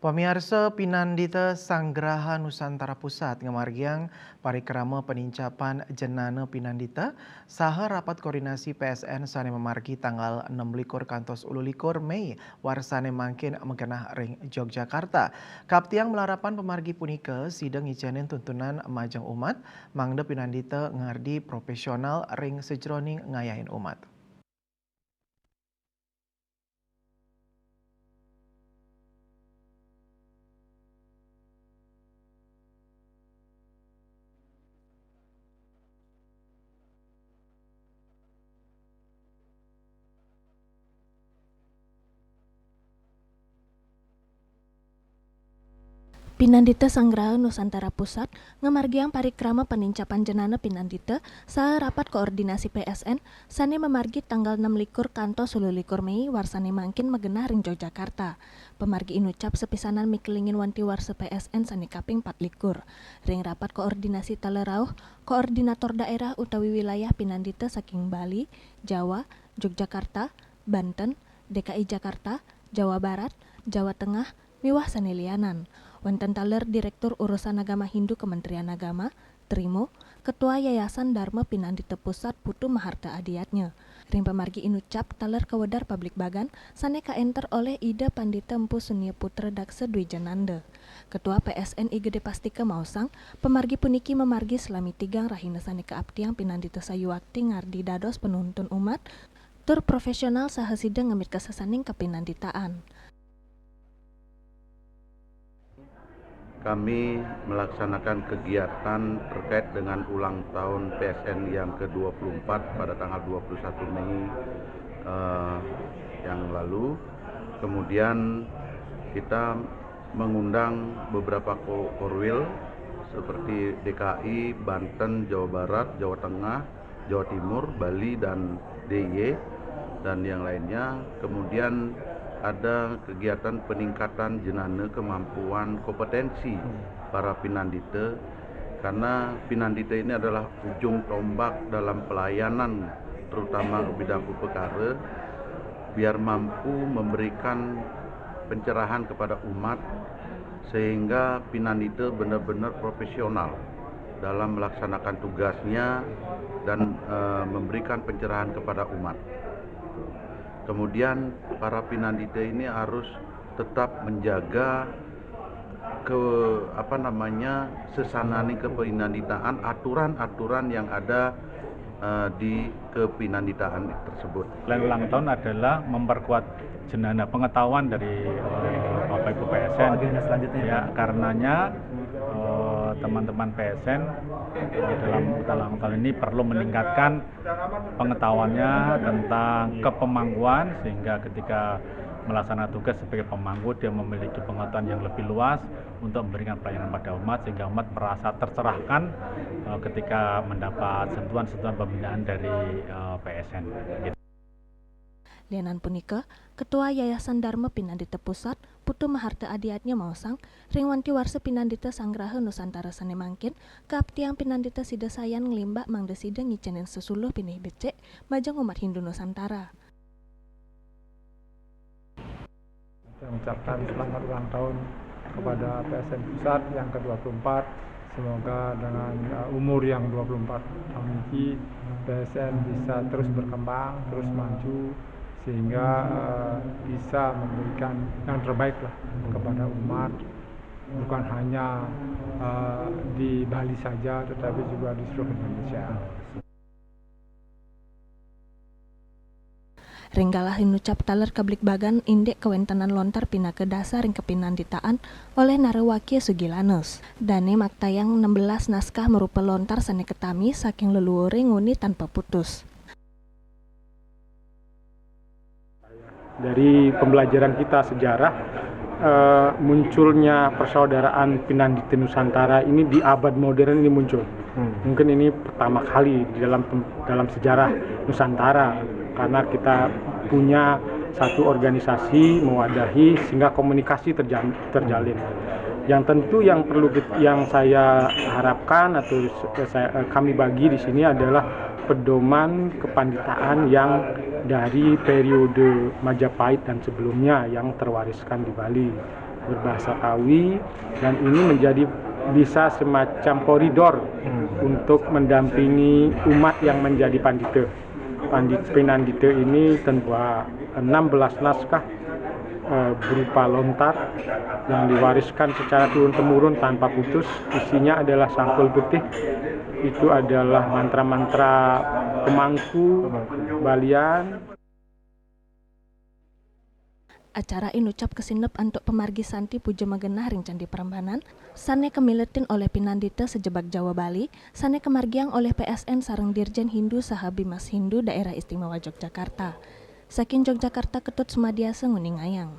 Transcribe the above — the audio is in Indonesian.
Pamirsa Pinandita Sanggraha Nusantara Pusat ngamargiang parikrama penincapan jenana Pinandita saha rapat koordinasi PSN sane memargi tanggal 6 likur kantos 10 likur Mei warsane mangkin megenah ring Yogyakarta. Kaptiang melarapan pemargi punika sidang ijanin tuntunan majang umat mangda Pinandita ngardi profesional ring sejroning ngayahin umat. Pinandita Sanggraha Nusantara Pusat ngamargiang parikrama penincapan jenana Pinandita saha rapat koordinasi PSN sane memargi tanggal 6 likur kanto 10 likur Mei warsane mangkin megenah ring Yogyakarta. Pemargi inucap sepisanan mikelingin wanti warsa PSN sane kaping 4 likur. Ring rapat koordinasi talerauh koordinator daerah utawi wilayah Pinandita saking Bali, Jawa, Yogyakarta, Banten, DKI Jakarta, Jawa Barat, Jawa Tengah, miwah sanelianan. Wonten taler Direktur Urusan Agama Hindu Kementerian Agama, Trimo, Ketua Yayasan Dharma Pinandita Pusat Putu Maharta Adiatnya. Ring pemargi inucap taler kawedar Publik Bagan sane kaenter oleh Ida Pandita Empu Sunia Putra Daksa Dwijananda. Ketua PSN Gede Pastika Mausang, pemargi puniki memargi selami tigang rahina sane kaaptiang Pinandita Sayuwakti ngardi dados penuntun umat, tur profesional saha sidang ngemit kasasaning kepinanditaan. Kami melaksanakan kegiatan terkait dengan ulang tahun PSN yang ke-24 pada tanggal 21 Mei yang lalu. Kemudian kita mengundang beberapa korwil seperti DKI, Banten, Jawa Barat, Jawa Tengah, Jawa Timur, Bali, dan DIY, dan yang lainnya. Kemudian ada kegiatan peningkatan jenana kemampuan kompetensi para Pinandita, karena Pinandita ini adalah ujung tombak dalam pelayanan terutama bidang upekara, biar mampu memberikan pencerahan kepada umat sehingga Pinandita benar-benar profesional dalam melaksanakan tugasnya dan memberikan pencerahan kepada umat. Kemudian para Pinandita ini harus tetap menjaga sesanani kepinanditaan, aturan-aturan yang ada di kepinanditaan tersebut. Selain ulang tahun adalah memperkuat jenana pengetahuan dari Bapak Ibu PSN. Ya, karenanya teman-teman PSN dalam ulang tahun ini perlu meningkatkan pengetahuannya tentang kepemangguan, sehingga ketika melaksanakan tugas sebagai pemangku dia memiliki pengetahuan yang lebih luas untuk memberikan pelayanan pada umat, sehingga umat merasa tercerahkan ketika mendapat sentuhan-sentuhan pembinaan dari PSN. Lianan punika, Ketua Yayasan Dharma Pinandita Pusat, Putu Maharta Adiatnya Mausang, ring wanti warsa Pinandita Sanggraha Nusantara sane mangkin, kaaptiang Pinandita sida sayan ngelimbak mangda sida ngicenin sesuluh pinih becek, majang umat Hindu Nusantara. Saya mengucapkan selamat ulang tahun kepada PSN Pusat yang ke-24. Semoga dengan umur yang 24 tahun ini PSN bisa terus berkembang, terus maju, sehingga bisa memberikan yang terbaik lah kepada umat, bukan hanya di Bali saja tetapi juga di seluruh Indonesia. Ringgalah inucap taler Publik Bagan indek kewentanan lontar pina ke dasar ring kepinanditaan oleh Narewaki Sugilanus. Dane maktayang 16 naskah merupa lontar sane ketami saking leluhur nguni tanpa putus. Dari pembelajaran kita sejarah, munculnya persaudaraan Pinandita Nusantara ini di abad modern ini muncul. Mungkin ini pertama kali di dalam sejarah Nusantara, karena kita punya satu organisasi mewadahi sehingga komunikasi terjalin. Yang tentu yang saya harapkan atau kami bagi di sini adalah pedoman kepanditaan yang dari periode Majapahit dan sebelumnya yang terwariskan di Bali. berbahasa Kawi, dan ini menjadi bisa semacam koridor untuk mendampingi umat yang menjadi pandita. Pinandita ini tentu 16 naskah berupa lontar yang diwariskan secara turun-temurun tanpa putus. Isinya adalah sangkul putih, itu adalah mantra-mantra pemangku, balian. Acara inucap kesinep untuk pemargi Santi Puja Magenah ring Candi Prambanan, sane kemiletin oleh Pinandita sejebak Jawa Bali, sane kemargiang oleh PSN sareng Dirjen Hindu saha Bimas Hindu Daerah Istimewa Yogyakarta. Saking Yogyakarta Ketut Sumadiasa Nguning Ayang.